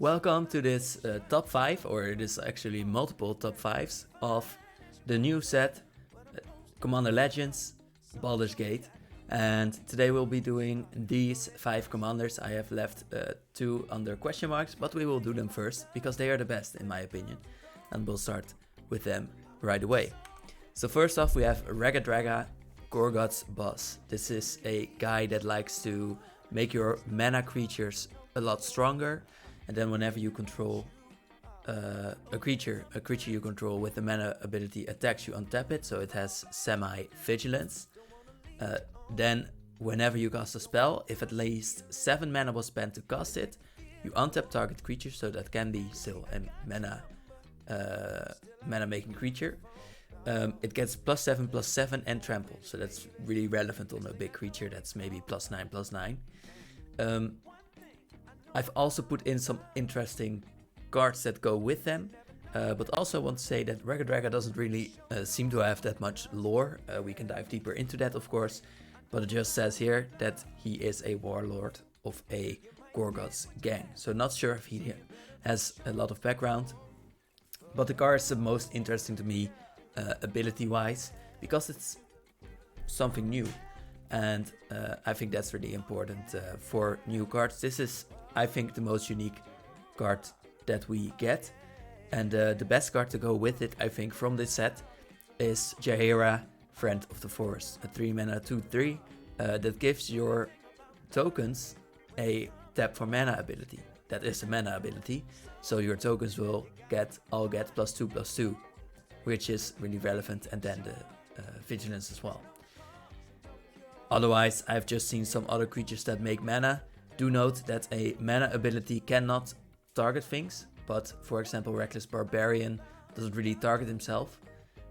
Welcome to this top 5, or it is actually multiple top 5s of the new set Commander Legends Baldur's Gate. And today we'll be doing these 5 commanders. I have left 2 under question marks, but we will do them first because they are the best in my opinion. And we'll start with them right away. So first off we have Reggae Dragon Gorgod's Boss. This is a guy that likes to make your mana creatures a lot stronger. And then whenever you control a creature you control with the mana ability attacks, you untap it, so it has semi-vigilance. Then whenever you cast a spell, if at least 7 mana was spent to cast it, you untap target creature, so that can be still a mana making creature. It gets +7/+7 and trample, so that's really relevant on a big creature that's maybe +9/+9. I've also put in some interesting cards that go with them, but also want to say that Reggae Dragon doesn't really seem to have that much lore. We can dive deeper into that, of course, but it just says here that he is a warlord of a Gorgod's gang. So not sure if he has a lot of background, but the card is the most interesting to me ability-wise, because it's something new. And I think that's really important for new cards. This is, I think, the most unique card that we get. And the best card to go with it, I think, from this set is Jaheira, Friend of the Forest. A 3 mana 2/3 that gives your tokens a tap for mana ability. That is a mana ability. So your tokens will all get +2/+2, which is really relevant. And then the vigilance as well. Otherwise, I've just seen some other creatures that make mana. Do note that a mana ability cannot target things, but for example Reckless Barbarian doesn't really target himself,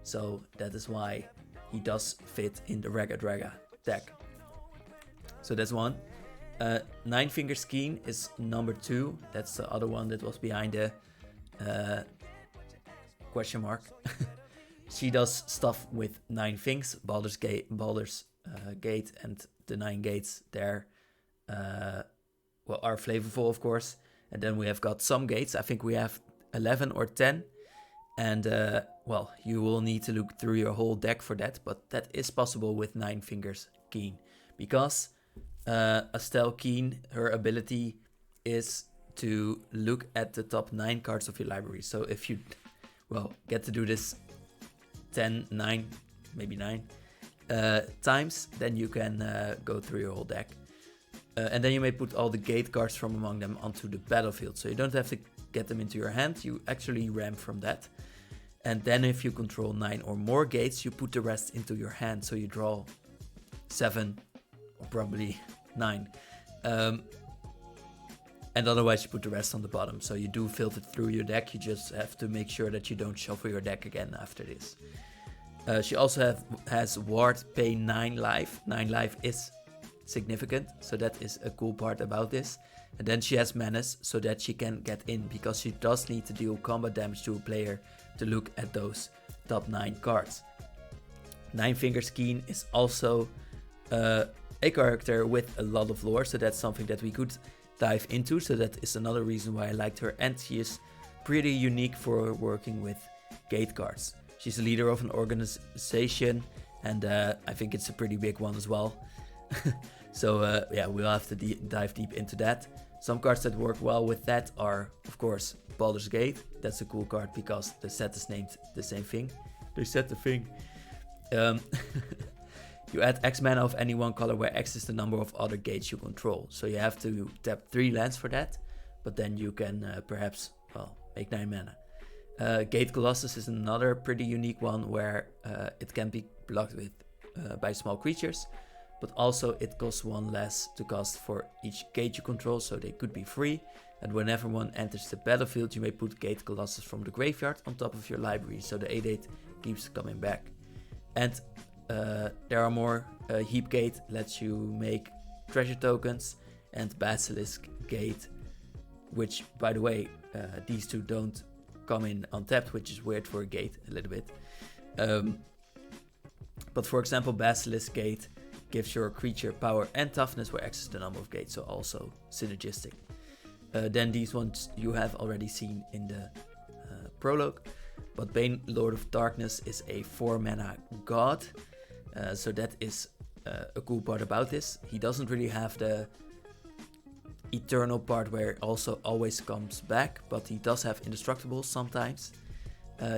so that is why he does fit in the Reggae Dragon deck. So that's one. Nine Fingers Keen is number 2. That's the other one that was behind the question mark. She does stuff with 9 things, Baldur's Gate and the 9 gates there are flavorful, of course. And then we have got some gates. I think we have 11 or 10. And you will need to look through your whole deck for that, but that is possible with 9 Fingers Keen, because Estelle Keen, her ability is to look at the top 9 cards of your library. So if you get to do this 10, 9, maybe 9 times, then you can go through your whole deck. And then you may put all the gate cards from among them onto the battlefield. So you don't have to get them into your hand, you actually ramp from that. And then if you control 9 or more gates, you put the rest into your hand. So you draw 7 or probably 9. And otherwise you put the rest on the bottom. So you do filter through your deck, you just have to make sure that you don't shuffle your deck again after this. She also has Ward, pay 9 life. 9 life is significant, so that is a cool part about this. And then she has Menace, so that she can get in, because she does need to deal combat damage to a player to look at those top 9 cards. 9 Fingers Keen is also a character with a lot of lore, so that's something that we could dive into. So that is another reason why I liked her, and she is pretty unique for working with gate cards. She's a leader of an organization, and I think it's a pretty big one as well. So we'll have to dive deep into that. Some cards that work well with that are, of course, Baldur's Gate. That's a cool card because the set is named the same thing. They said the thing. You add X mana of any one color, where X is the number of other gates you control. So you have to tap 3 lands for that, but then you can perhaps make 9 mana. Gate Colossus is another pretty unique one, where it can be blocked with by small creatures, but also it costs 1 less to cast for each gate you control, so they could be free. And whenever one enters the battlefield, you may put Gate Colossus from the graveyard on top of your library, so the 8/8 keeps coming back. And there are more. Heap Gate lets you make treasure tokens, and Basilisk Gate, which, by the way, these two don't come in untapped, which is weird for a gate a little bit. But for example, Basilisk Gate gives your creature power and toughness, where X is the number of gates, so also synergistic. Then these ones you have already seen in the prologue. But Bane, Lord of Darkness, is a 4 mana god. So that is a cool part about this. He doesn't really have the eternal part where it also always comes back, but he does have indestructibles sometimes.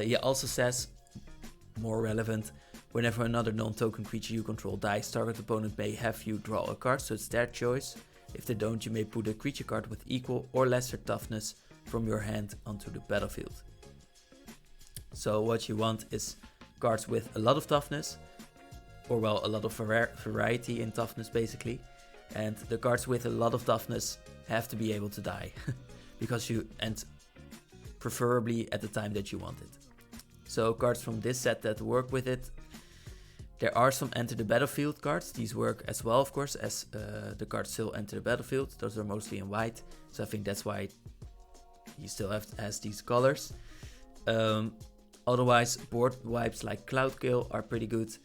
He also says, more relevant, whenever another non-token creature you control dies, target opponent may have you draw a card, so it's their choice. If they don't, you may put a creature card with equal or lesser toughness from your hand onto the battlefield. So what you want is cards with a lot of toughness, or well, a lot of variety in toughness basically. And the cards with a lot of toughness have to be able to die, because and preferably at the time that you want it. So cards from this set that work with it, there are some enter the battlefield cards. These work as well, of course, as the cards still enter the battlefield. Those are mostly in white, so I think that's why he still has these colors. Otherwise, board wipes like Cloudkill are pretty good.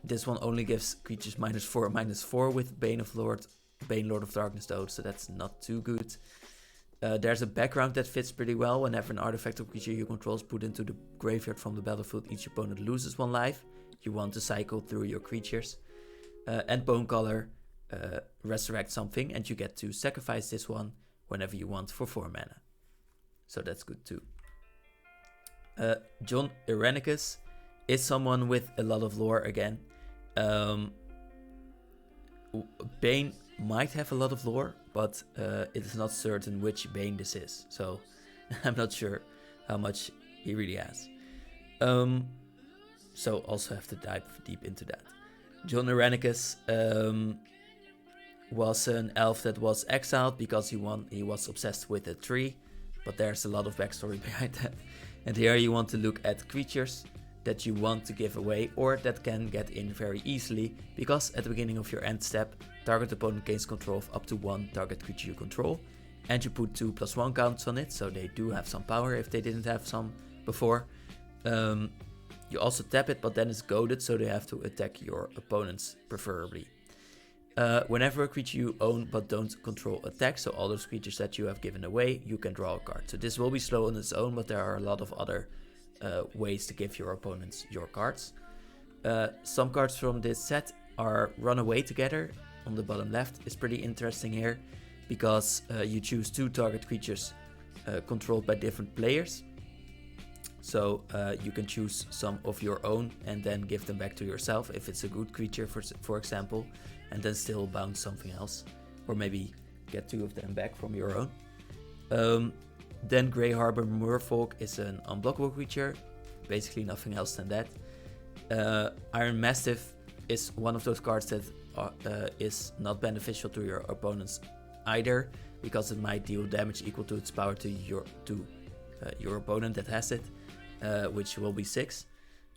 This one only gives creatures -4/-4 with Bane, Lord of Darkness though, so that's not too good. There's a background that fits pretty well. Whenever an artifact or creature you control is put into the graveyard from the battlefield, each opponent loses 1 life. You want to cycle through your creatures. And Bone Color resurrect something, and you get to sacrifice this one whenever you want for 4 mana. So that's good too. John Aranekus is someone with a lot of lore again. Bane might have a lot of lore, but it is not certain which Bane this is, so I'm not sure how much he really has. So also have to dive deep into that. John Aranekus was an elf that was exiled because he was obsessed with a tree, but there's a lot of backstory behind that. And here you want to look at creatures that you want to give away or that can get in very easily, because at the beginning of your end step, target opponent gains control of up to 1 target creature you control, and you put 2+1 counts on it, so they do have some power if they didn't have some before. You also tap it, but then it's goaded, so they have to attack your opponents preferably. Whenever a creature you own but don't control attacks, so all those creatures that you have given away, you can draw a card. So this will be slow on its own, but there are a lot of other ways to give your opponents your cards. Some cards from this set are run away together. On the bottom left is pretty interesting here, because you choose 2 target creatures controlled by different players. So you can choose some of your own and then give them back to yourself if it's a good creature, for example, and then still bounce something else, or maybe get 2 of them back from your own. Then Grey Harbor Merfolk is an unblockable creature, basically nothing else than that. Iron Mastiff is one of those cards that is not beneficial to your opponents either, because it might deal damage equal to its power to your opponent that has it, which will be 6,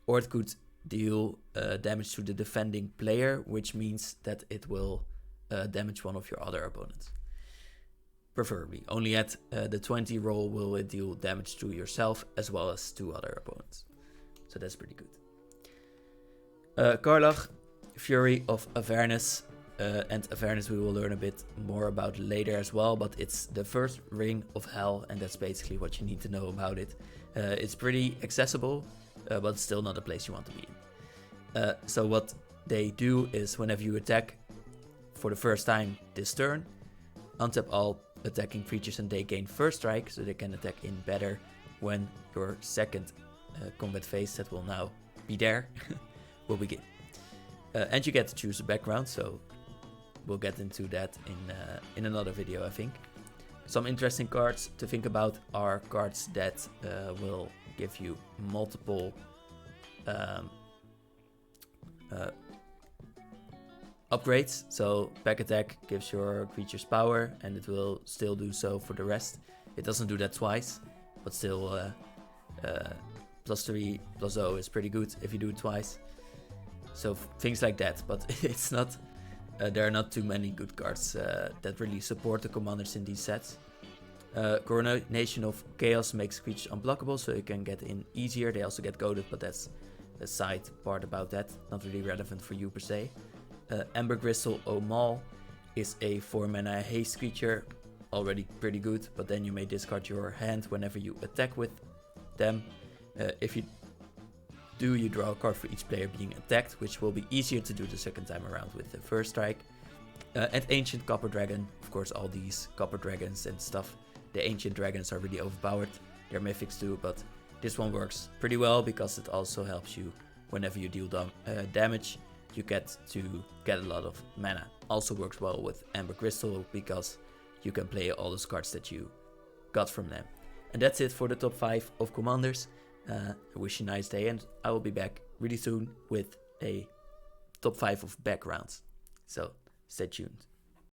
or it could deal damage to the defending player, which means that it will damage one of your other opponents. Preferably. Only at the 20 roll will it deal damage to yourself as well as to other opponents. So that's pretty good. Karlach, Fury of Avernus. And Avernus we will learn a bit more about later as well, but it's the first ring of hell, and that's basically what you need to know about it. It's pretty accessible, but still not a place you want to be in. So what they do is, whenever you attack for the first time this turn, untap all attacking creatures and they gain first strike, so they can attack in better when your second combat phase, that will now be there, will begin. And you get to choose a background, so we'll get into that in another video, I think. Some interesting cards to think about are cards that will give you multiple upgrades. So back attack gives your creatures power, and it will still do so for the rest. It doesn't do that twice, but still +3 +0 is pretty good if you do it twice. So things like that, but it's not. There are not too many good cards that really support the commanders in these sets. Coronation of Chaos makes creatures unblockable, so you can get in easier. They also get goaded, but that's a side part about that, not really relevant for you per se. Ember Gristle O'Mal is a 4 mana haste creature. already pretty good, but then you may discard your hand whenever you attack with them. If you do, you draw a card for each player being attacked, which will be easier to do the second time around with the first strike. And Ancient Copper Dragon, of course all these Copper Dragons and stuff, the Ancient Dragons are really overpowered. They're mythics too, but this one works pretty well because it also helps you whenever you deal damage, you get to get a lot of mana. Also works well with Amber Crystal because you can play all those cards that you got from them. And that's it for the top 5 of commanders. I wish you a nice day, and I will be back really soon with a top 5 of backgrounds. So stay tuned.